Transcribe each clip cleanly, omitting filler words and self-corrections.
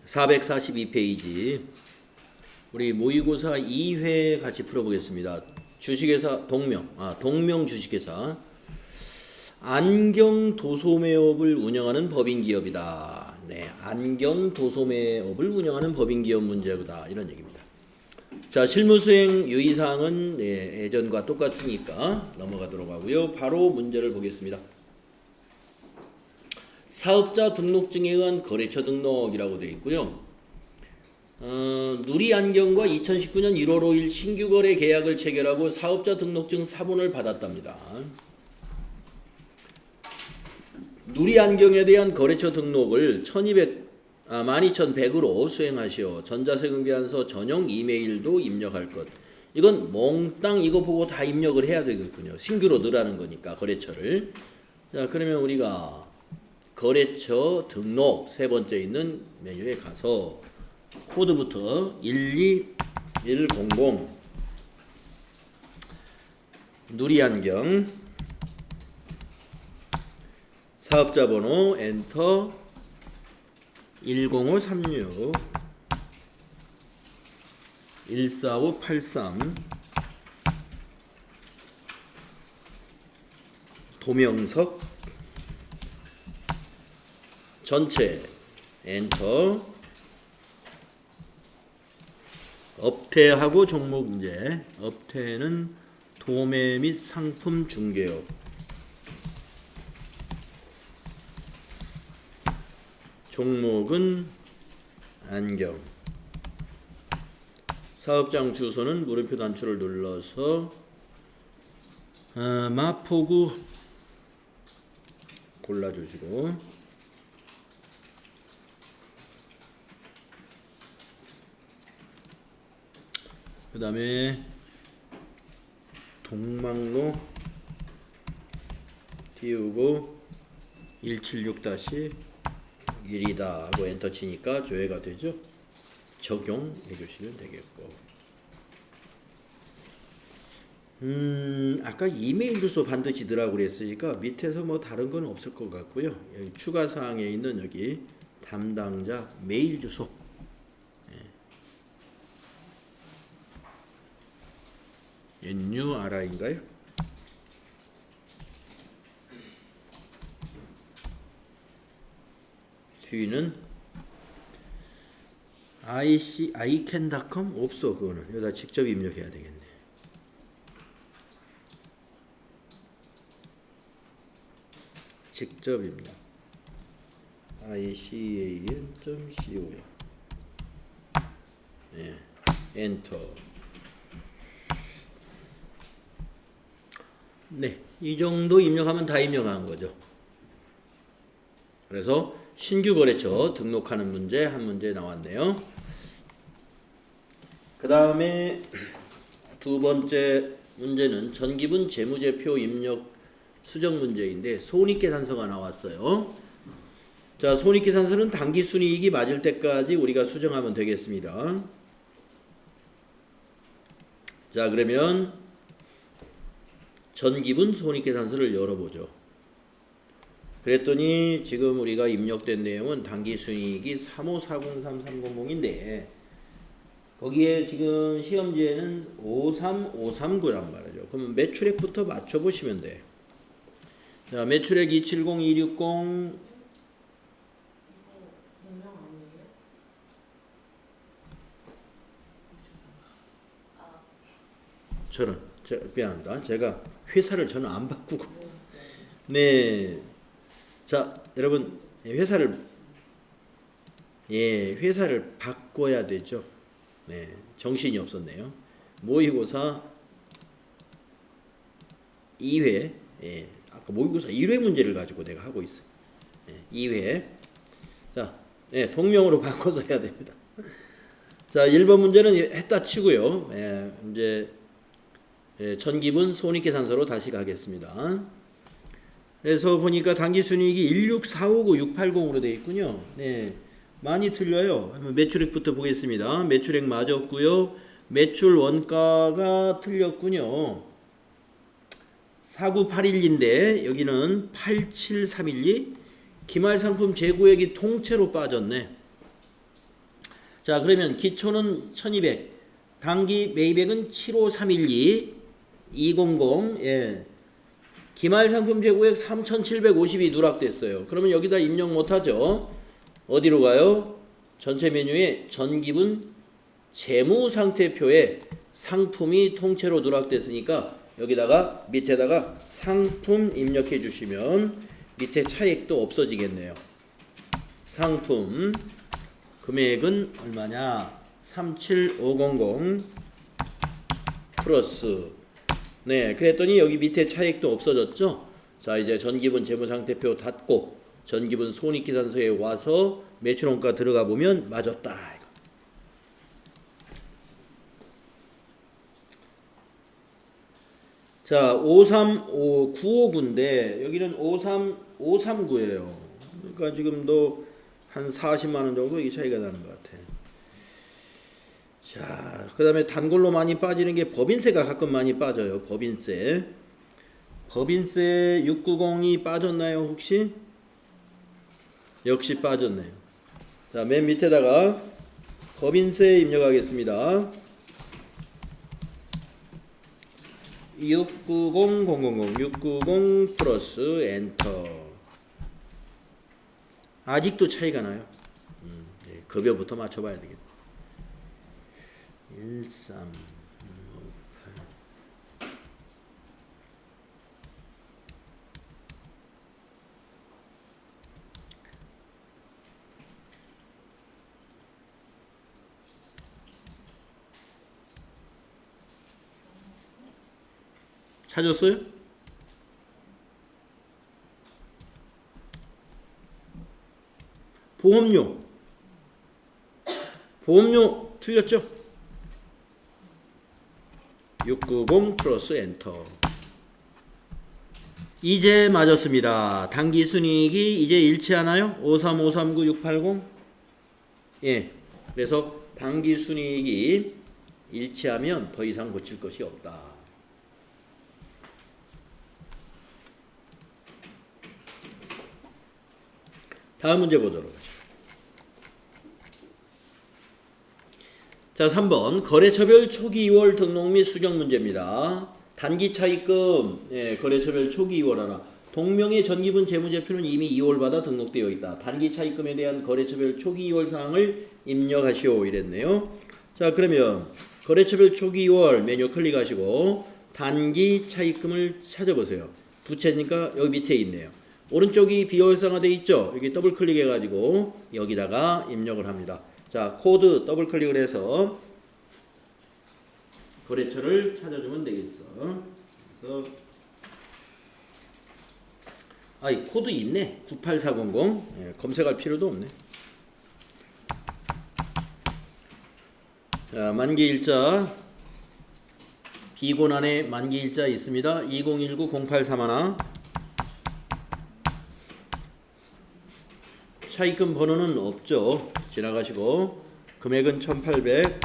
442페이지 우리 모의고사 2회 같이 풀어보겠습니다. 주식회사 동명 주식회사 안경도소매업을 운영하는 법인기업이다. 네, 안경도소매업을 운영하는 법인기업 문제다. 이런 얘기입니다. 자, 실무수행 유의사항은 예전과 똑같으니까 넘어가도록 하고요. 바로 문제를 보겠습니다. 사업자 등록증에 의한 거래처 등록이라고 되어 있고요. 누리안경과 2019년 1월 5일 신규 거래 계약을 체결하고 사업자 등록증 사본을 받았답니다. 누리안경에 대한 거래처 등록을 12,100으로 수행하시오. 전자세금계산서 전용 이메일도 입력할 것. 이건 몽땅 이거 보고 다 입력을 해야 되겠군요. 신규로 넣으라는 거니까 거래처를. 자, 그러면 우리가 거래처 등록 세 번째 있는 메뉴에 가서 코드부터 12100 누리안경 사업자 번호 엔터 10536 14583 도명석 전체 엔터 업태하고 종목 문제. 업태는 도매 및 상품 중개업. 종목은 안경. 사업장 주소는 물음표 단추를 눌러서 마포구 골라주시고 그 다음에 동막로 띄우고 176-1이다 하고 엔터 치니까 조회가 되죠. 적용해 주시면 되겠고 아까 이메일 주소 반드시 넣으라고 그랬으니까 밑에서 뭐 다른 건 없을 것 같고요. 여기 추가 사항에 있는 여기 담당자 메일 주소 NURI인가요? 뒤는 ican.com 없어. 그거는 여기다 직접 입력해야 되겠네. 직접 입력. ican.co 네, 엔터. 네, 이 정도 입력하면 다 입력한 거죠. 그래서 신규 거래처 등록하는 문제 한 문제 나왔네요. 그 다음에 두 번째 문제는 전기분 재무제표 입력 수정 문제인데 손익계산서가 나왔어요. 자, 손익계산서는 당기순이익이 맞을 때까지 우리가 수정하면 되겠습니다. 자, 그러면 전기분 손익계산서를 열어보죠. 그랬더니 지금 우리가 입력된 내용은 당기순이익이 35403300인데 거기에 지금 시험지에는 53539란 말이죠. 그러면 매출액부터 맞춰보시면 돼. 자, 매출액 270260 저는 미안합니다. 제가 회사를 저는 안 바꾸고 네. 자, 여러분 회사를 바꿔야 되죠. 네, 정신이 없었네요. 모의고사 2회 아까 모의고사 1회 문제를 가지고 내가 하고 있어요. 2회 자, 동명으로 바꿔서 해야 됩니다. 자, 1번 문제는 했다 치고요. 이제 전기분 손익계산서로 다시 가겠습니다. 그래서 보니까 당기순이익이 16459-680으로 되어 있군요. 네, 많이 틀려요. 한번 매출액부터 보겠습니다. 매출액 맞았고요. 매출 원가가 틀렸군요. 4981인데 여기는 87312 기말 상품 재고액이 통째로 빠졌네. 자, 그러면 기초는 1200, 단기 매입액은 75312, 200, 예. 기말 상품 재고액 3750이 누락됐어요. 그러면 여기다 입력 못하죠. 어디로 가요? 전체 메뉴에 전기분 재무상태표에 상품이 통째로 누락됐으니까 여기다가 밑에다가 상품 입력해 주시면 밑에 차액도 없어지겠네요. 상품 금액은 얼마냐? 37500 플러스, 네, 그랬더니 여기 밑에 차액도 없어졌죠. 자, 이제 전기분 재무상태표 닫고 전기분 손익계산서에 와서 매출원가 들어가 보면 맞았다. 자, 959인데 여기는 539예요. 그러니까 지금도 한 40만 원 정도 이게 차이가 나는 것 같아. 자, 그 다음에 단골로 많이 빠지는 게 법인세가 가끔 많이 빠져요. 법인세 690이 빠졌나요 혹시? 역시 빠졌네요. 자, 맨 밑에다가 법인세 입력하겠습니다. 690 플러스 엔터. 아직도 차이가 나요. 급여부터 맞춰봐야 되겠다. 1358. 찾았어요? 보험료 틀렸죠? 690 플러스 엔터. 이제 맞았습니다. 당기순이익이 이제 일치하나요? 53539 예, 그래서 당기순이익이 일치하면 더 이상 고칠 것이 없다. 다음 문제 보도록 하죠. 자, 3번 거래처별 초기 2월 등록 및 수정 문제입니다. 단기 차입금, 예, 거래처별 초기 2월 하나. 동명의 전기분 재무제표는 이미 2월 받아 등록되어 있다. 단기 차입금에 대한 거래처별 초기 2월 사항을 입력하시오 이랬네요. 자, 그러면 거래처별 초기 2월 메뉴 클릭하시고 단기 차입금을 찾아보세요. 부채니까 여기 밑에 있네요. 오른쪽이 비월상화되어 있죠. 여기 더블 클릭해 가지고 여기다가 입력을 합니다. 자, 코드 더블 클릭을 해서 거래처를 찾아주면 되겠어. 그래서 이 코드 있네. 98400. 예, 검색할 필요도 없네. 자, 만기일자 비곤안에 만기일자 있습니다. 2019-0831. 차입금 번호는 없죠. 지나가시고 금액은 1800.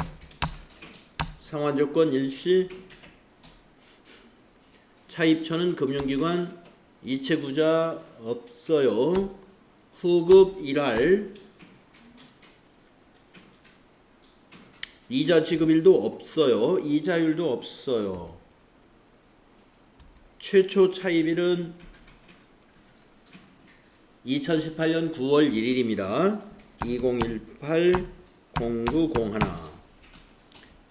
상환조건 일시. 차입처는 금융기관. 이체구자 없어요. 후급 1할. 이자 지급일도 없어요. 이자율도 없어요. 최초 차입일은 2018년 9월 1일입니다. 2018-0901.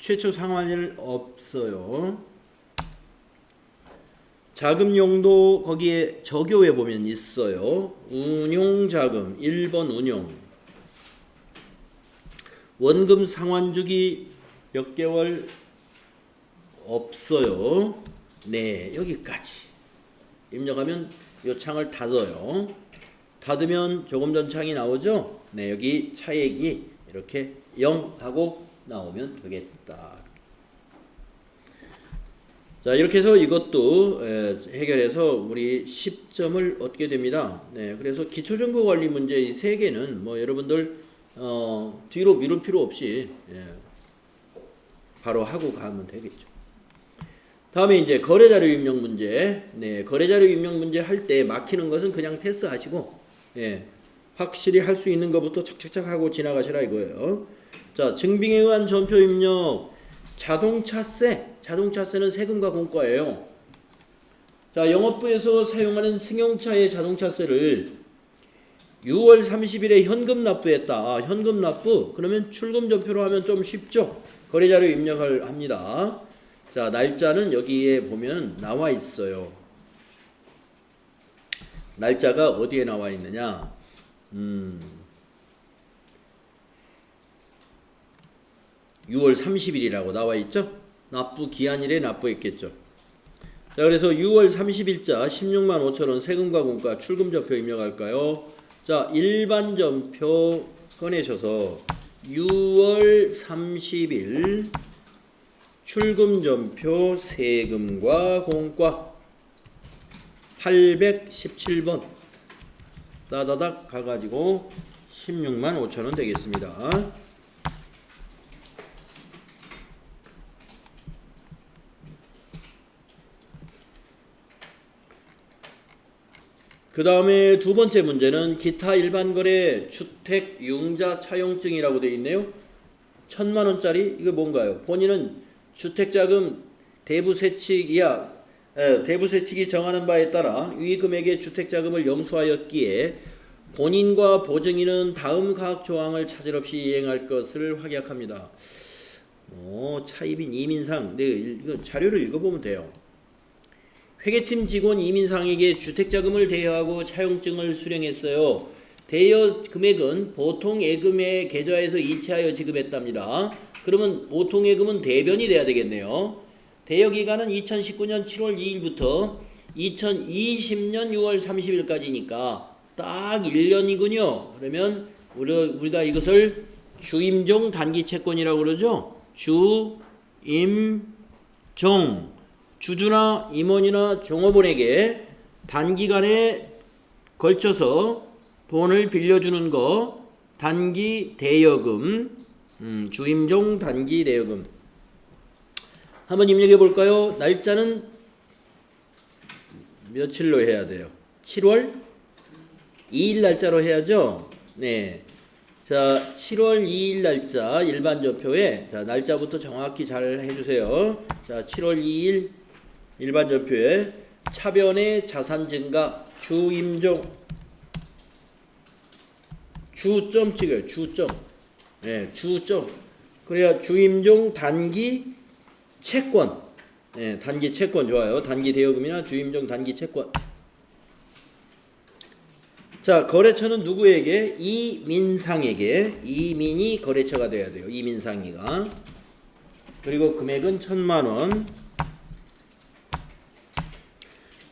최초 상환일 없어요. 자금 용도 거기에 적요에 보면 있어요. 운용자금 1번 운용. 원금 상환 주기 몇 개월 없어요. 네, 여기까지 입력하면 이 창을 닫아요. 닫으면 조금 전 창이 나오죠. 네, 여기 차액이 이렇게 0 하고 나오면 되겠다. 자, 이렇게 해서 이것도 해결해서 우리 10점을 얻게 됩니다. 네, 그래서 기초정보 관리 문제 이 3개는 뭐 여러분들 뒤로 미룰 필요 없이 바로 하고 가면 되겠죠. 다음에 이제 거래자료 입력 문제. 네, 거래자료 입력 문제 할 때 막히는 것은 그냥 패스하시고 예, 확실히 할 수 있는 것부터 착착착 하고 지나가시라 이거예요. 자, 증빙에 의한 전표 입력. 자동차세는 세금과 공과예요. 자, 영업부에서 사용하는 승용차의 자동차세를 6월 30일에 현금 납부했다. 현금 납부. 그러면 출금 전표로 하면 좀 쉽죠. 거래자료 입력을 합니다. 자, 날짜는 여기에 보면 나와 있어요. 날짜가 어디에 나와 있느냐? 6월 30일이라고 나와 있죠? 납부 기한일에 납부했겠죠. 자, 그래서 6월 30일자 16만 5천원 세금과 공과 출금 전표 입력할까요? 자, 일반 전표 꺼내셔서 6월 30일 출금 전표 세금과 공과 817번 따다닥 가가지고 16만 5천원 되겠습니다. 그 다음에 두 번째 문제는 기타 일반 거래 주택 융자 차용증이라고 되어 있네요. 1000만원짜리 이거 뭔가요? 본인은 주택자금 대부세칙이 정하는 바에 따라 위 금액의 주택자금을 영수하였기에 본인과 보증인은 다음 가학 조항을 차질 없이 이행할 것을 확약합니다. 차입인 이민상. 네, 이거 자료를 읽어보면 돼요. 회계팀 직원 이민상에게 주택자금을 대여하고 차용증을 수령했어요. 대여 금액은 보통 예금의 계좌에서 이체하여 지급했답니다. 그러면 보통 예금은 대변이 돼야 되겠네요. 대여 기간은 2019년 7월 2일부터 2020년 6월 30일까지니까 딱 1년이군요. 그러면 우리가 이것을 주임종 단기 채권이라고 그러죠. 주임종. 주주나 임원이나 종업원에게 단기간에 걸쳐서 돈을 빌려주는 거 단기 대여금, 주임종 단기 대여금. 한번 입력해 볼까요? 날짜는 며칠로 해야 돼요? 7월 2일 날짜로 해야죠. 네. 자, 7월 2일 날짜 일반 전표에 자, 날짜부터 정확히 잘 해주세요. 자, 7월 2일 일반 전표에 차변의 자산 증가 주임종 주점 찍어요. 주점. 네, 주점. 그래야 주임종 단기 채권. 네, 단기 채권 좋아요. 단기 대여금이나 주임종 단기 채권. 자, 거래처는 누구에게? 이민상에게. 이민이 거래처가 돼야 돼요. 이민상이가. 그리고 금액은 1000만원.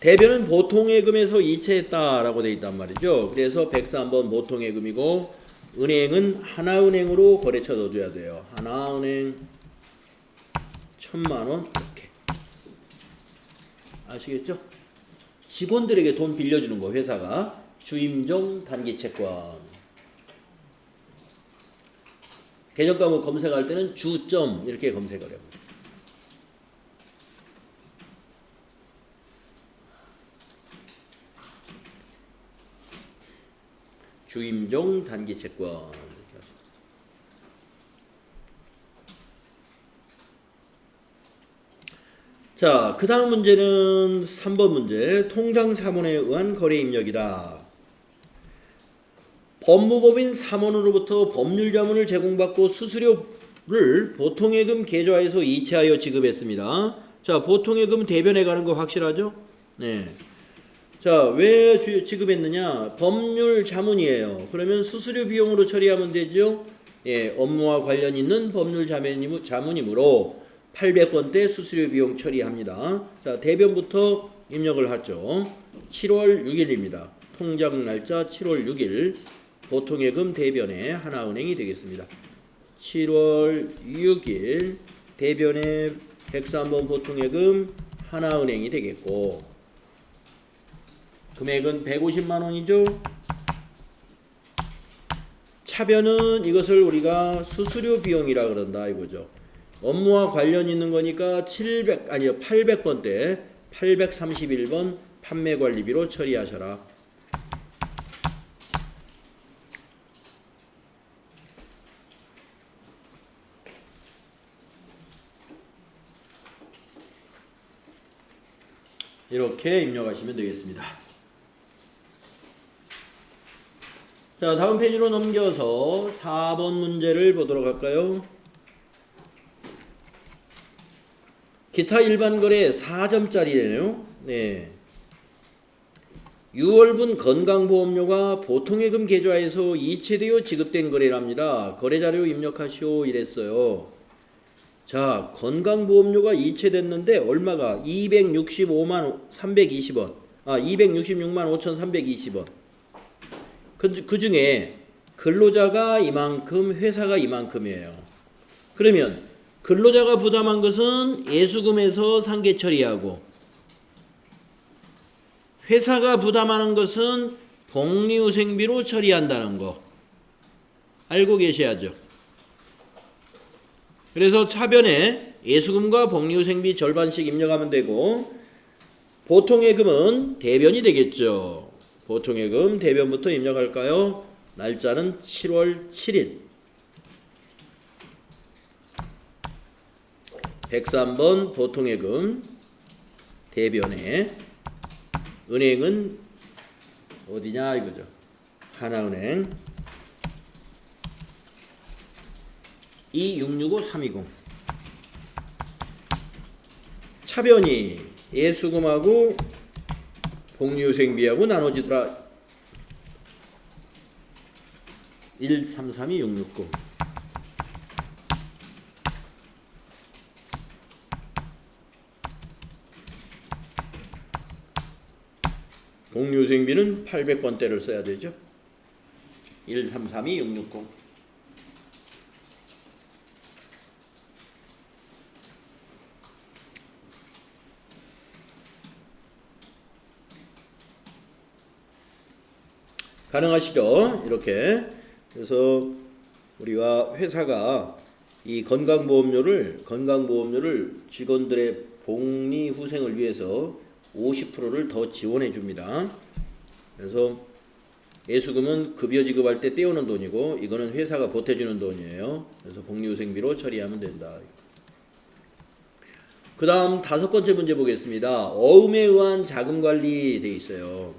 대변은 보통예금에서 이체했다라고 되어 있단 말이죠. 그래서 103번 보통예금이고 은행은 하나은행으로 거래처 넣어줘야 돼요. 하나은행 1000만원 이렇게. 아시겠죠? 직원들에게 돈 빌려주는 거 회사가. 주임종 단기채권. 개념 과목 검색할 때는 주점 이렇게 검색을 해요. 주임종 단기채권. 자, 그 다음 문제는 3번 문제. 통장사본에 의한 거래 입력이다. 법무법인 사원으로부터 법률자문을 제공받고 수수료를 보통예금 계좌에서 이체하여 지급했습니다. 자, 보통예금 대변에 가는 거 확실하죠? 네. 자, 왜 지급했느냐? 법률 자문이에요. 그러면 수수료 비용으로 처리하면 되죠? 예, 업무와 관련 있는 법률 자문이므로 800번대 수수료 비용 처리합니다. 자, 대변부터 입력을 하죠. 7월 6일입니다. 통장 날짜 7월 6일. 보통예금 대변에 하나은행이 되겠습니다. 7월 6일 대변에 103번 보통예금 하나은행이 되겠고 금액은 150만원이죠. 차변은 이것을 우리가 수수료 비용이라 그런다 이거죠. 업무와 관련 있는 거니까 800번대 831번 판매관리비로 처리하셔라. 이렇게 입력하시면 되겠습니다. 자, 다음 페이지로 넘겨서 4번 문제를 보도록 할까요? 기타 일반 거래 4점짜리네요. 네. 6월분 건강보험료가 보통예금 계좌에서 이체되어 지급된 거래랍니다. 거래자료 입력하시오 이랬어요. 자, 건강보험료가 이체됐는데 얼마가 266만 5,320원. 그 중에 근로자가 이만큼, 회사가 이만큼이에요. 그러면 근로자가 부담한 것은 예수금에서 상계 처리하고, 회사가 부담하는 것은 복리후생비로 처리한다는 거 알고 계셔야죠. 그래서 차변에 예수금과 복리후생비 절반씩 입력하면 되고, 보통예금은 대변이 되겠죠. 보통예금 대변부터 입력할까요? 날짜는 7월 7일. 103번 보통예금 대변에 은행은 어디냐 이거죠. 하나은행 2665320. 차변이 예수금하고 복리후생비하고 나눠지더라. 1332669. 복리후생비는 800번대를 써야 되죠. 1332660. 가능하시죠? 이렇게. 그래서 우리가 회사가 이 건강보험료를 직원들의 복리후생을 위해서 50%를 더 지원해 줍니다. 그래서 예수금은 급여 지급할 때 떼오는 돈이고, 이거는 회사가 보태주는 돈이에요. 그래서 복리후생비로 처리하면 된다. 그 다음 5번째 문제 보겠습니다. 어음에 의한 자금관리 돼 있어요.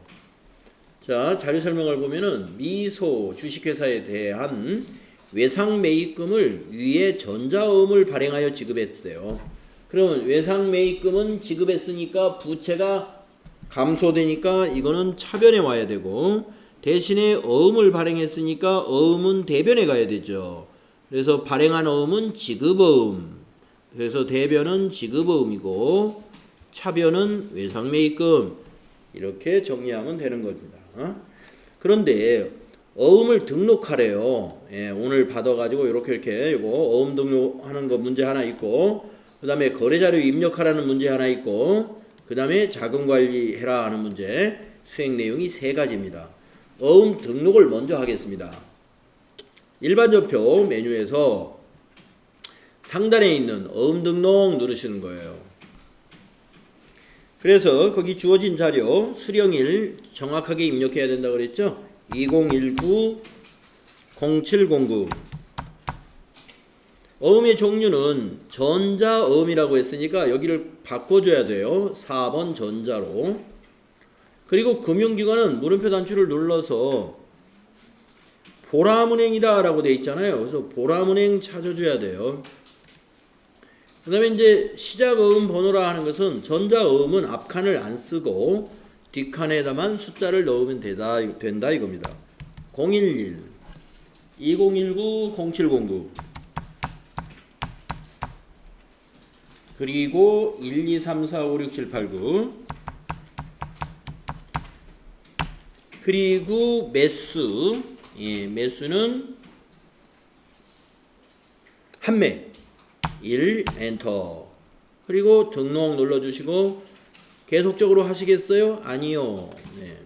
자, 자료 설명을 보면은 미소 주식회사에 대한 외상매입금을 위에 전자어음을 발행하여 지급했어요. 그러면 외상매입금은 지급했으니까 부채가 감소되니까 이거는 차변에 와야 되고, 대신에 어음을 발행했으니까 어음은 대변에 가야 되죠. 그래서 발행한 어음은 지급어음, 그래서 대변은 지급어음이고 차변은 외상매입금, 이렇게 정리하면 되는 겁니다. 그런데 어음을 등록하래요. 예, 오늘 받아가지고 이렇게 이거 어음 등록하는 거 문제 하나 있고, 그 다음에 거래자료 입력하라는 문제 하나 있고, 그 다음에 자금관리해라 하는 문제, 수행 내용이 3가지입니다. 어음 등록을 먼저 하겠습니다. 일반전표 메뉴에서 상단에 있는 어음 등록 누르시는 거예요. 그래서 거기 주어진 자료 수령일 정확하게 입력해야 된다고 그랬죠. 2019-0709. 어음의 종류는 전자어음이라고 했으니까 여기를 바꿔줘야 돼요. 4번 전자로. 그리고 금융기관은 물음표 단추를 눌러서 보람은행이다 라고 돼 있잖아요. 그래서 보람은행 찾아줘야 돼요. 그 다음에 이제 시작어음 번호라 하는 것은 전자어음은 앞칸을 안 쓰고 뒷칸에다만 숫자를 넣으면 된다 이겁니다. 011, 2019, 0709, 그리고 1, 2, 3, 4, 5, 6, 7, 8, 9, 그리고 매수, 예, 매수는 한매 1 엔터. 그리고 등록 눌러주시고 계속적으로 하시겠어요? 아니요. 네.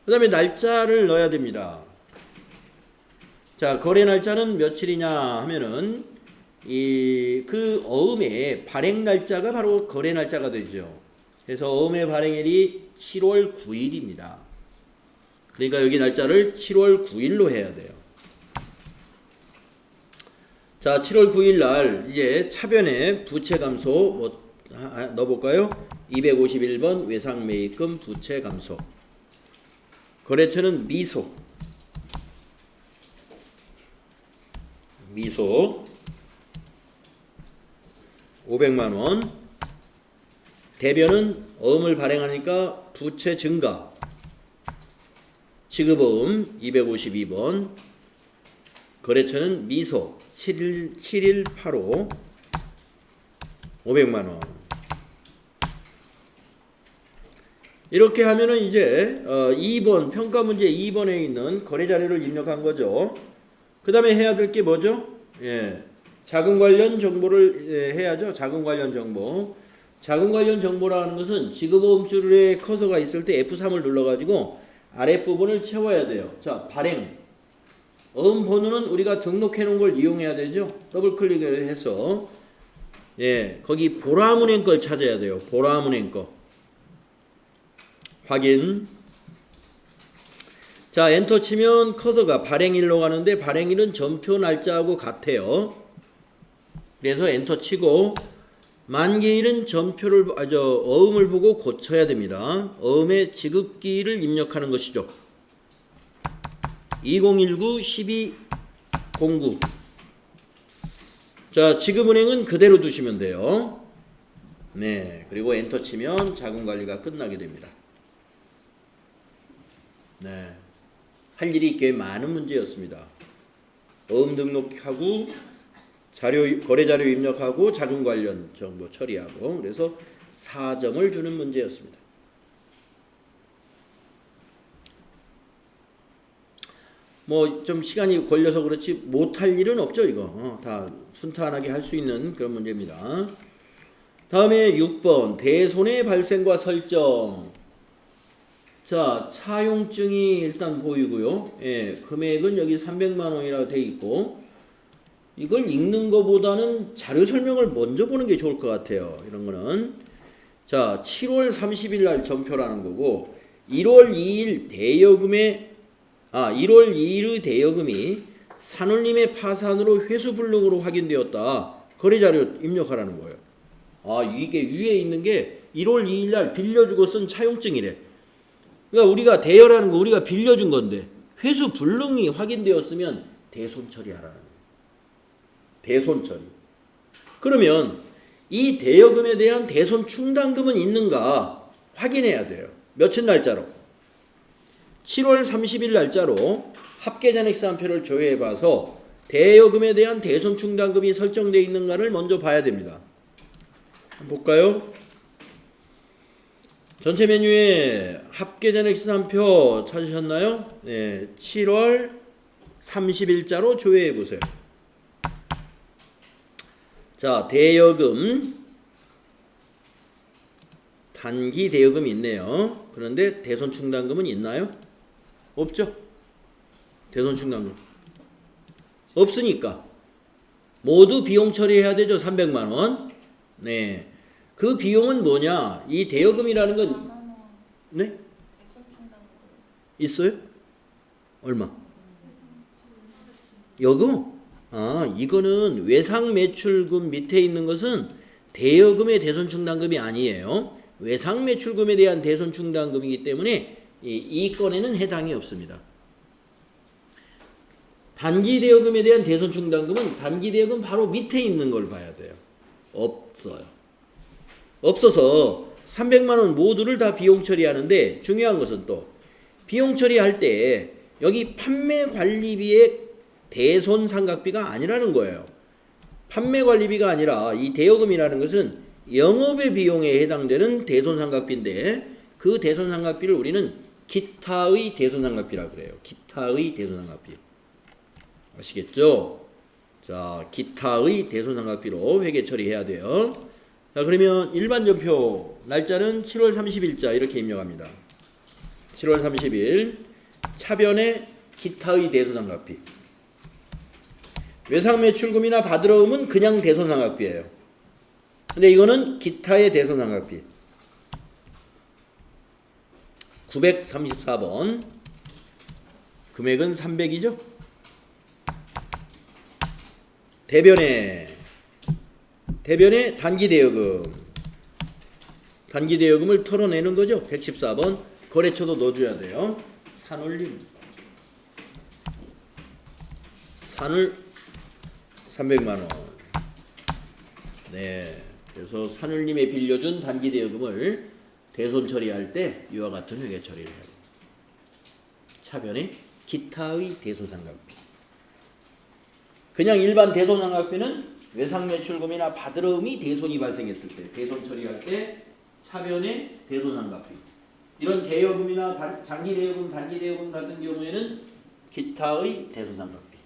그 다음에 날짜를 넣어야 됩니다. 자, 거래 날짜는 며칠이냐 하면은 그 어음의 발행 날짜가 바로 거래 날짜가 되죠. 그래서 어음의 발행일이 7월 9일입니다. 그러니까 여기 날짜를 7월 9일로 해야 돼요. 자, 7월 9일 날 이제 차변에 부채 감소 넣어볼까요? 251번 외상매입금 부채 감소. 거래처는 미소. 500만 원. 대변은 어음을 발행하니까 부채 증가. 지급어음 252번. 거래처는 미소 7185. 500만 원. 이렇게 하면은 이제 2번 평가 문제 2번에 있는 거래 자료를 입력한 거죠. 그 다음에 해야 될 게 뭐죠? 예, 자금 관련 정보를 해야죠. 자금 관련 정보. 자금 관련 정보라는 것은 지급어음줄에 커서가 있을 때 F3을 눌러가지고 아랫부분을 채워야 돼요. 자, 발행. 어음 번호는 우리가 등록해 놓은 걸 이용해야 되죠. 더블 클릭을 해서 예, 거기 보라문행 걸 찾아야 돼요. 보라문행 거. 확인. 자, 엔터 치면 커서가 발행일로 가는데 발행일은 전표 날짜하고 같아요. 그래서 엔터 치고 만기일은 전표를 어음을 보고 고쳐야 됩니다. 어음의 지급기일을 입력하는 것이죠. 2019-1209. 자, 지급은행은 그대로 두시면 돼요. 네, 그리고 엔터 치면 자금 관리가 끝나게 됩니다. 네, 할 일이 꽤 많은 문제였습니다. 어음 등록하고 거래 자료 입력하고 자금 관련 정보 처리하고, 그래서 4점을 주는 문제였습니다. 뭐 좀 시간이 걸려서 그렇지 못할 일은 없죠. 이거 다 순탄하게 할 수 있는 그런 문제입니다. 다음에 6번 대손해 발생과 설정. 자, 차용증이 일단 보이고요. 예, 금액은 여기 300만 원이라고 돼 있고, 이걸 읽는 것보다는 자료 설명을 먼저 보는 게 좋을 것 같아요. 이런 거는. 자, 7월 30일 날 전표라는 거고, 1월 2일 대여금이 산울림의 파산으로 회수불능으로 확인되었다. 거래자료 입력하라는 거예요. 아, 이게 위에 있는 게 1월 2일 날 빌려주고 쓴 차용증이래. 그러니까 우리가 대여라는 거 우리가 빌려준 건데 회수불능이 확인되었으면 대손 처리하라는 거예요. 대손 처리. 그러면 이 대여금에 대한 대손 충당금은 있는가 확인해야 돼요. 며칠 날짜로? 7월 30일 날짜로 합계잔액사항표를 조회해봐서 대여금에 대한 대손 충당금이 설정되어 있는가를 먼저 봐야 됩니다. 한번 볼까요? 전체 메뉴에 합계잔액사항표 찾으셨나요? 네, 7월 30일자로 조회해보세요. 자, 대여금, 단기 대여금이 있네요. 그런데 대손 충당금은 있나요? 없죠? 대손 충당금 없으니까 모두 비용 처리해야 되죠. 300만 원. 네, 그 비용은 뭐냐? 이 대여금이라는 건 네? 있어요? 얼마? 여거? 아, 이거는 외상매출금 밑에 있는 것은 대여금의 대손충당금이 아니에요. 외상매출금에 대한 대손충당금이기 때문에 이 건에는 해당이 없습니다. 단기대여금에 대한 대손충당금은 단기대여금 바로 밑에 있는 걸 봐야 돼요. 없어요. 없어서 300만 원 모두를 다 비용 처리하는데, 중요한 것은 또 비용 처리할 때 여기 판매관리비의 대손상각비가 아니라는 거예요. 판매관리비가 아니라 이 대여금이라는 것은 영업의 비용에 해당되는 대손상각비인데, 그 대손상각비를 우리는 기타의 대손상각비라고 그래요. 기타의 대손상각비. 아시겠죠? 자, 기타의 대손상각비로 회계 처리해야 돼요. 자, 그러면 일반 전표 날짜는 7월 30일자 이렇게 입력합니다. 7월 30일 차변에 기타의 대손상각비. 외상매출금이나 받으러움은 그냥 대손상각비예요. 근데 이거는 기타의 대손상각비. 934번. 금액은 300이죠? 대변에 단기대여금. 단기 대여금을 털어내는 거죠. 114번 거래처도 넣어줘야 돼요. 산울림 산울 300만 원. 네. 그래서 산울림에 빌려준 단기 대여금을 대손 처리할 때 이와 같은 회계 처리를 해야 돼요. 차변에 기타의 대손상각비. 그냥 일반 대손상각비는 외상매출금이나 받으름이 대손이 발생했을 때 대손 처리할 때 차변에 대손상각비. 이런 대여금이나 장기 대여금, 단기 대여금 같은 경우에는 기타의 대손상각비.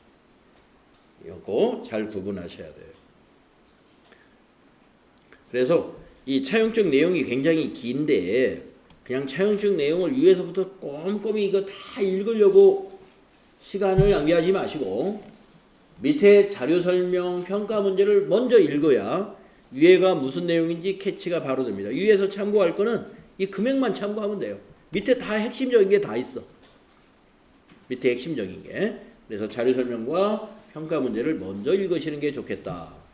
이거 잘 구분하셔야 돼요. 그래서 이 차용증 내용이 굉장히 긴데 그냥 차용증 내용을 위에서부터 꼼꼼히 이거 다 읽으려고 시간을 낭비하지 마시고 밑에 자료 설명 평가 문제를 먼저 읽어야 위에가 무슨 내용인지 캐치가 바로 됩니다. 위에서 참고할 거는 이 금액만 참고하면 돼요. 밑에 다 핵심적인 게 다 있어. 밑에 핵심적인 게. 그래서 자료 설명과 평가 문제를 먼저 읽으시는 게 좋겠다.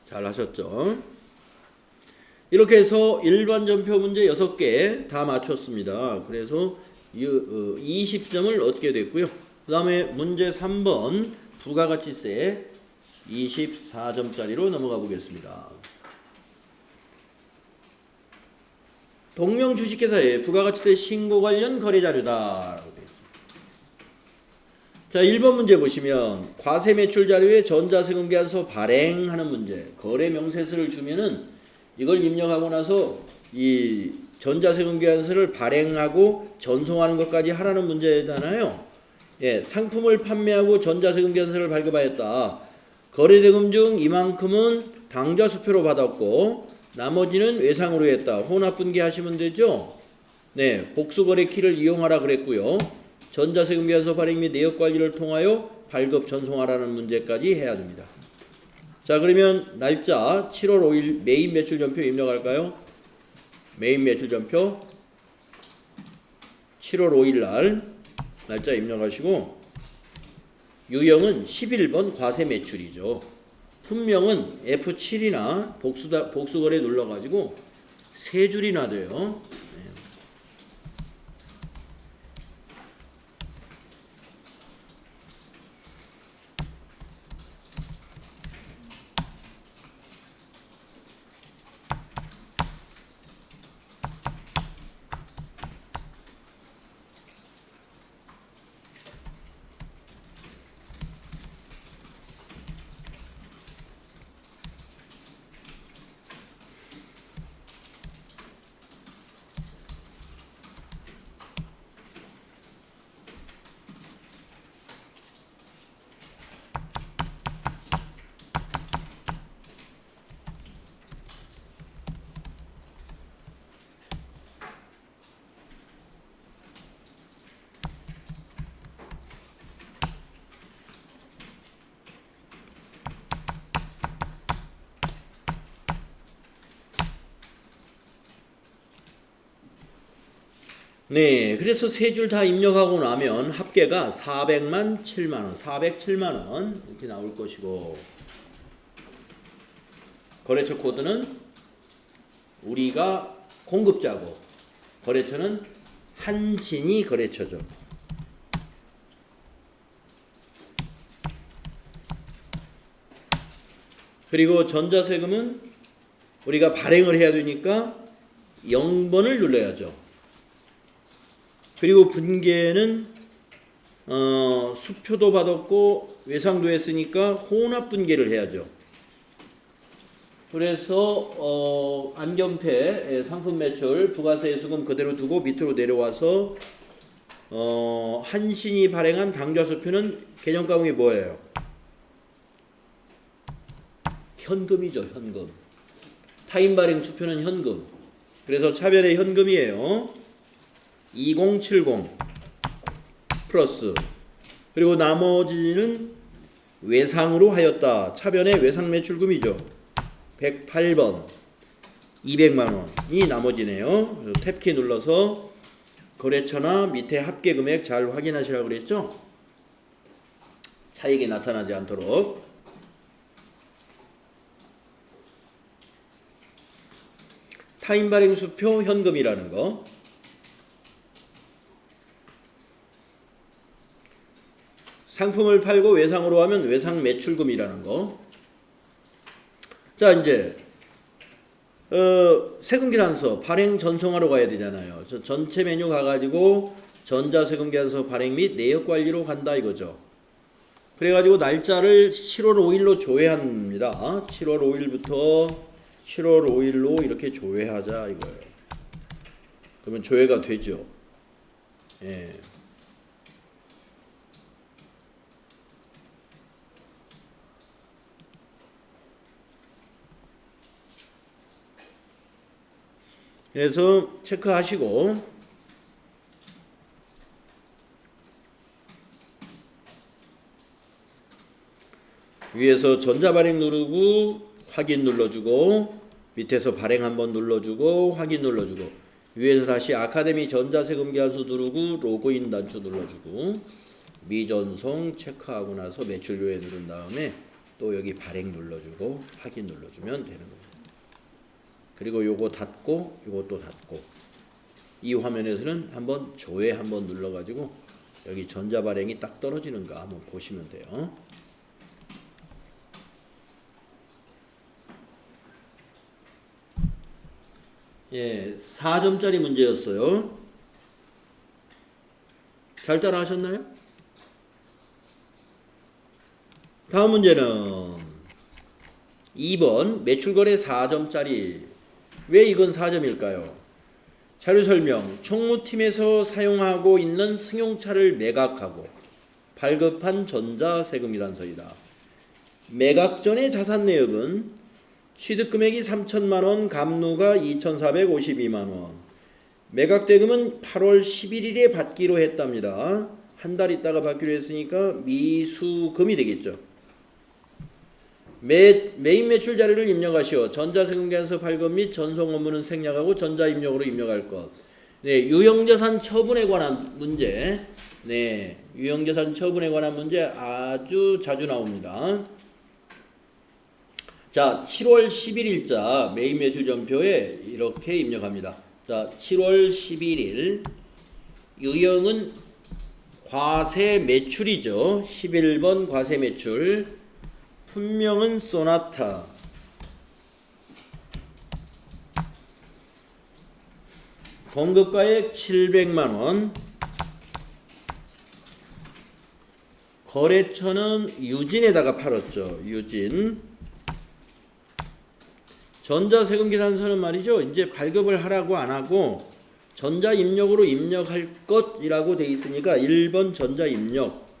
잘 하셨죠? 이렇게 해서 일반 전표 문제 6개 다 맞췄습니다. 그래서 20점을 얻게 됐고요. 그 다음에 문제 3번 부가가치세 24점짜리로 넘어가 보겠습니다. 동명 주식회사의 부가가치세 신고 관련 거래 자료다. 자, 1번 문제 보시면 과세 매출 자료에 전자세금 계산서 발행하는 문제. 거래 명세서를 주면은 이걸 입력하고 나서 이 전자세금 계산서를 발행하고 전송하는 것까지 하라는 문제잖아요. 예, 상품을 판매하고 전자세금 계산서를 발급하였다. 거래대금 중 이만큼은 당좌수표로 받았고 나머지는 외상으로 했다. 혼합분계 하시면 되죠. 네, 복수거래 키를 이용하라 그랬고요. 전자세금 계산서 발행 및 내역관리를 통하여 발급 전송하라는 문제까지 해야 됩니다. 자, 그러면 날짜 7월 5일 메인 매출 전표 입력할까요? 메인 매출 전표 7월 5일 날 날짜 입력하시고 유형은 11번 과세 매출이죠. 품명은 F7이나 복수거래 눌러가지고 3줄이나 돼요. 네, 그래서 3줄 다 입력하고 나면 합계가 400만 7만원, 407만원 이렇게 나올 것이고 거래처 코드는 우리가 공급자고 거래처는 한신이 거래처죠. 그리고 전자세금은 우리가 발행을 해야 되니까 0번을 눌러야죠. 그리고 분계는 수표도 받았고 외상도 했으니까 혼합 분계를 해야죠. 그래서 안경태 상품 매출 부가세 수금 그대로 두고 밑으로 내려와서 한신이 발행한 당좌 수표는 개정 과목이 뭐예요? 현금이죠. 현금. 타인 발행 수표는 현금. 그래서 차변의 현금이에요. 2070 플러스 그리고 나머지는 외상으로 하였다. 차변의 외상 매출금이죠. 108번 200만원이 나머지네요. 그래서 탭키 눌러서 거래처나 밑에 합계 금액 잘 확인하시라고 그랬죠. 차익이 나타나지 않도록. 타인 발행 수표 현금이라는 거. 상품을 팔고 외상으로 하면 외상 매출금이라는 거. 자, 이제 세금계산서 발행 전송하러 가야 되잖아요. 전체 메뉴 가가지고 전자세금계산서 발행 및 내역관리로 간다 이거죠. 그래가지고 날짜를 7월 5일로 조회합니다. 7월 5일부터 7월 5일로 이렇게 조회하자 이거예요. 그러면 조회가 되죠. 예. 그래서 체크하시고 위에서 전자발행 누르고 확인 눌러주고 밑에서 발행 한번 눌러주고 확인 눌러주고 위에서 다시 아카데미 전자세금계산서 누르고 로그인 단추 눌러주고 미전송 체크하고 나서 매출조회 누른 다음에 또 여기 발행 눌러주고 확인 눌러주면 되는 겁니다. 그리고 요거 닫고 요것도 닫고 이 화면에서는 한번 조회 한번 눌러가지고 여기 전자발행이 딱 떨어지는가 한번 보시면 돼요. 예, 4점짜리 문제였어요. 잘 따라 하셨나요? 다음 문제는 2번 매출거래 4점짜리. 왜 이건 4점일까요? 자료설명. 총무팀에서 사용하고 있는 승용차를 매각하고 발급한 전자세금계산서이다. 매각 전의 자산 내역은 취득금액이 3천만원, 감루가 2,452만원. 매각 대금은 8월 11일에 받기로 했답니다. 한 달 있다가 받기로 했으니까 미수금이 되겠죠. 메인 매출 자료를 입력하시오. 전자세금계산서 발급 및 전송 업무는 생략하고 전자입력으로 입력할 것. 네, 유형자산 처분에 관한 문제. 네, 유형자산 처분에 관한 문제 아주 자주 나옵니다. 자, 7월 11일자 메인 매출 전표에 이렇게 입력합니다. 자, 7월 11일 유형은 과세 매출이죠. 11번 과세 매출. 품명은 소나타. 공급가액 700만원. 거래처는 유진에다가 팔았죠. 유진. 전자세금계산서는 말이죠. 이제 발급을 하라고 안 하고 전자입력으로 입력할 것이라고 돼 있으니까 1번 전자입력.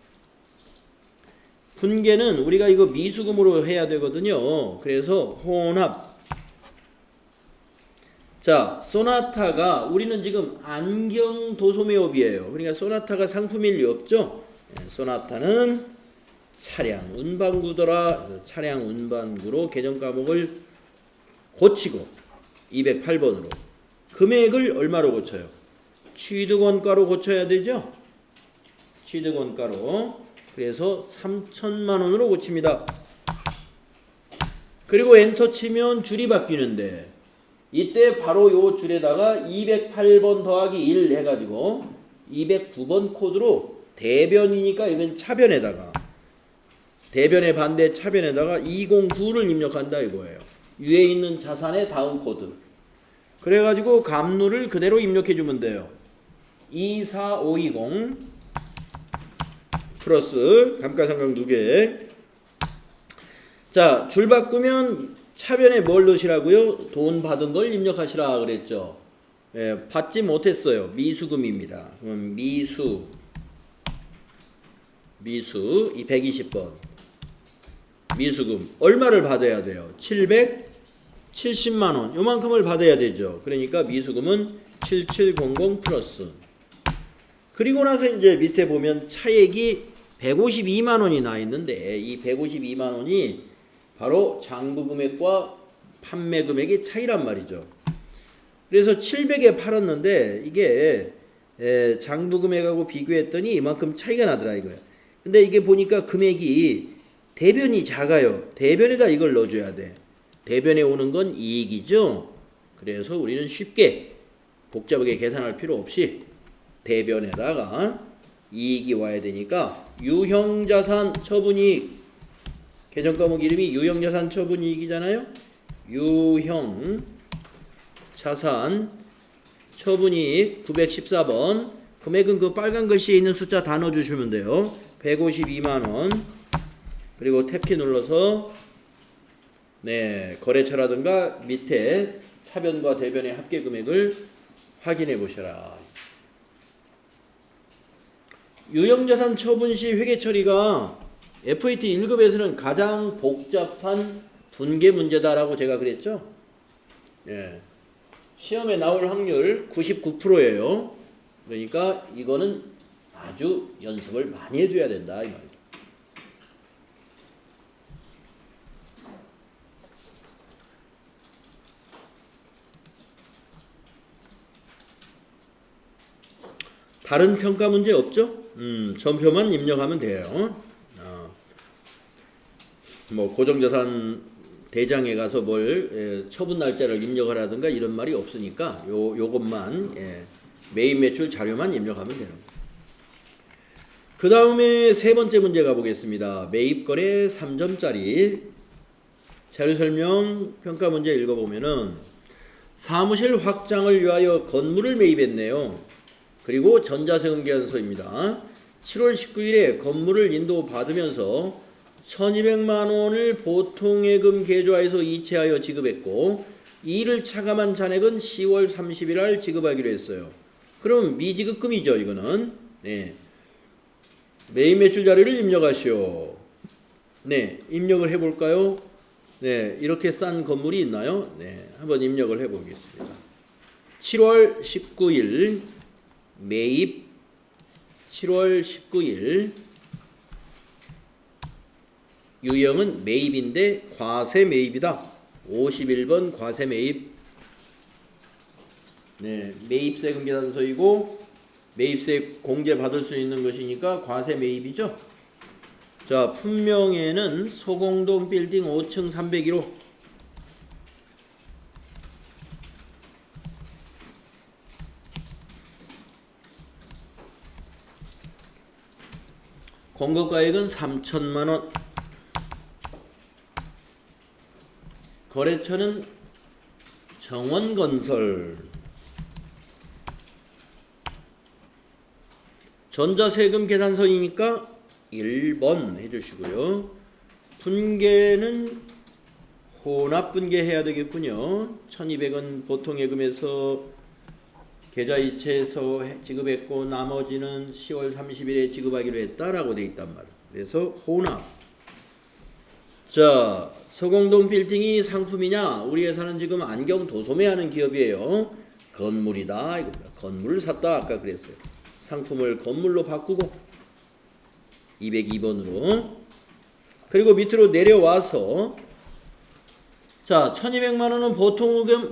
분계는 우리가 이거 미수금으로 해야 되거든요. 그래서 혼합. 자, 소나타가 우리는 지금 안경 도소매업이에요. 그러니까 소나타가 상품일 리 없죠. 소나타는 차량 운반구더라. 차량 운반구로 계정 과목을 고치고 208번으로 금액을 얼마로 고쳐요? 취득원가로 고쳐야 되죠. 취득원가로. 그래서 3천만원으로 고칩니다. 그리고 엔터 치면 줄이 바뀌는데 이때 바로 요 줄에다가 208번 더하기 1 해가지고 209번 코드로 대변이니까 이건 차변에다가 대변의 반대 차변에다가 209를 입력한다 이거예요. 위에 있는 자산의 다음 코드. 그래가지고 감루를 그대로 입력해주면 돼요. 24520 플러스 감가상각 2개. 자, 줄 바꾸면 차변에 뭘 넣으시라고요? 돈 받은 걸 입력하시라 그랬죠. 예, 받지 못했어요. 미수금입니다. 그럼 미수 이 120번 미수금 얼마를 받아야 돼요? 770만원 요만큼을 받아야 되죠. 그러니까 미수금은 7700 플러스. 그리고 나서 이제 밑에 보면 차액이 152만원이 나 있는데 이 152만원이 바로 장부금액과 판매금액의 차이란 말이죠. 그래서 700에 팔았는데 이게 장부금액하고 비교했더니 이만큼 차이가 나더라 이거예요. 근데 이게 보니까 금액이 대변이 작아요. 대변에다 이걸 넣어줘야 돼. 대변에 오는 건 이익이죠. 그래서 우리는 쉽게 복잡하게 계산할 필요 없이 대변에다가 이익이 와야 되니까 유형자산 처분이익, 계정 과목 이름이 유형자산 처분이익이잖아요. 유형자산 처분이익 914번. 금액은 그 빨간 글씨에 있는 숫자 다 넣어주시면 돼요. 152만원. 그리고 탭키 눌러서 네, 거래처라든가 밑에 차변과 대변의 합계 금액을 확인해 보셔라. 유형자산 처분 시 회계 처리가 FAT 1급에서는 가장 복잡한 분계 문제다라고 제가 그랬죠. 예. 시험에 나올 확률 99%예요. 그러니까 이거는 아주 연습을 많이 해줘야 된다 이 말이죠. 다른 평가 문제 없죠? 전표만 입력하면 돼요. 뭐 고정자산 대장에 가서 뭘 처분 날짜를 입력하라든가 이런 말이 없으니까 요것만 매입 매출 자료만 입력하면 돼요. 그 다음에 세 번째 문제 가보겠습니다. 매입거래 3점짜리 자료 설명 평가 문제 읽어보면은 사무실 확장을 위하여 건물을 매입했네요. 그리고 전자세금계산서입니다. 7월 19일에 건물을 인도받으면서 1200만원을 보통예금 계좌에서 이체하여 지급했고 이를 차감한 잔액은 10월 30일 날 지급하기로 했어요. 그럼 미지급금이죠 이거는. 네. 매입매출 자료를 입력하시오. 네, 입력을 해볼까요? 네, 이렇게 싼 건물이 있나요? 네, 한번 입력을 해보겠습니다. 7월 19일 매입 7월 19일 유형은 매입인데 과세 매입이다. 51번 과세 매입. 네, 매입세금 계산서이고 매입세 공제 받을 수 있는 것이니까 과세 매입이죠. 자, 품명에는 소공동 빌딩 5층 301호. 공급가액은 3천만원. 거래처는 정원건설. 전자세금 계산서이니까 1번 해주시고요. 분계는 혼합분계 해야 되겠군요. 1200원 보통예금에서 계좌이체해서 지급했고 나머지는 10월 30일에 지급하기로 했다라고 돼 있단 말이에요. 그래서 혼합. 자, 서공동 빌딩이 상품이냐? 우리 회사는 지금 안경 도소매하는 기업이에요. 건물이다 이겁니다. 건물을 샀다 아까 그랬어요. 상품을 건물로 바꾸고 202번으로. 그리고 밑으로 내려와서 자, 1200만원은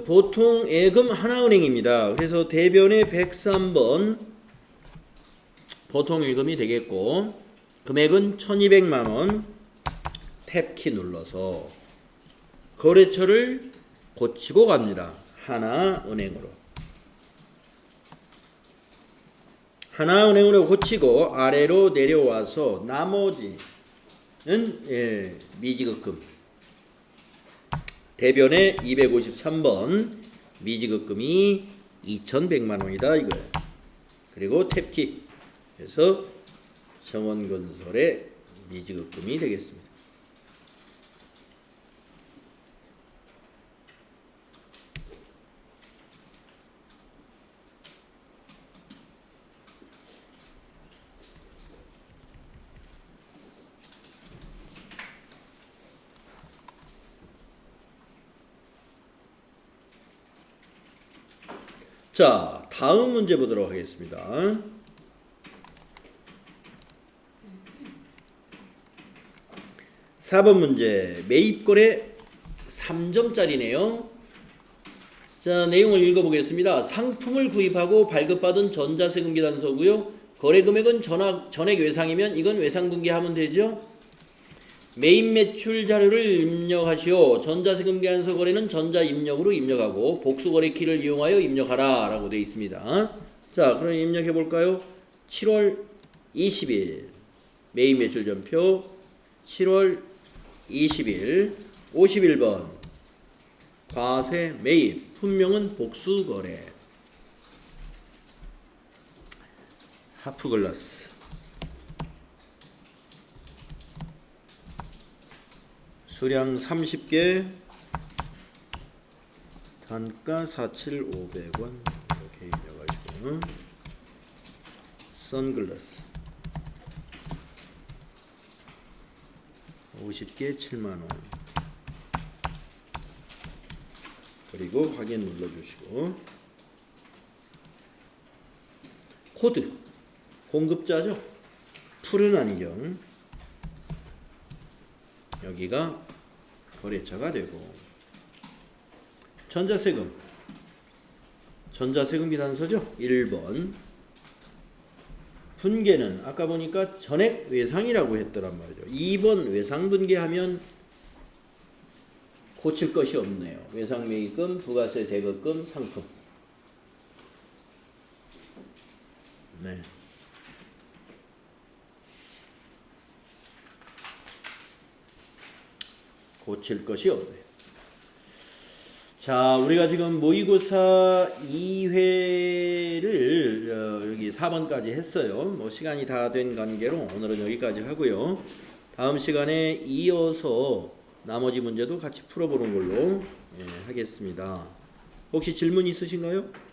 보통예금 하나은행입니다. 그래서 대변에 103번 보통예금이 되겠고 금액은 1200만원. 탭키 눌러서 거래처를 고치고 갑니다. 하나은행으로. 하나은행으로 고치고 아래로 내려와서 나머지는 미지급금. 대변에 253번 미지급금이 2100만원이다 이거예요. 그리고 탭키 해서 정원건설의 미지급금이 되겠습니다. 자, 다음 문제 보도록 하겠습니다. (4번) 문제 매입거래 3점짜리네요. 자, 내용을 읽어보겠습니다. 상품을 구입하고 발급받은 전자세금 계산서고요. 거래금액은 전액 외상이면 이건 외상분계하면 되죠. 메인 매출 자료를 입력하시오. 전자세금 계산서 거래는 전자 입력으로 입력하고 복수거래 키를 이용하여 입력하라 라고 되어 있습니다. 자, 그럼 입력해 볼까요? 7월 20일 메인 매출 전표 7월 20일 51번 과세 매입 품명은 복수거래 하프글라스 수량 30개 단가 4,500원 이렇게 입력하시고 선글라스 50개 7만원 그리고 확인 눌러주시고 코드 공급자죠. 푸른 안경 여기가 거래처가 되고 전자세금 계산서죠. 1번 분계는 아까 보니까 전액 외상이라고 했더란 말이죠. 2번 외상 분계하면 고칠 것이 없네요. 외상 매입금, 부가세 대거금, 상품. 네. 고칠 것이 없어요. 자, 우리가 지금 모의고사 2회를 여기 4번까지 했어요. 뭐 시간이 다 된 관계로 오늘은 여기까지 하고요. 다음 시간에 이어서 나머지 문제도 같이 풀어보는 걸로 하겠습니다. 혹시 질문 있으신가요?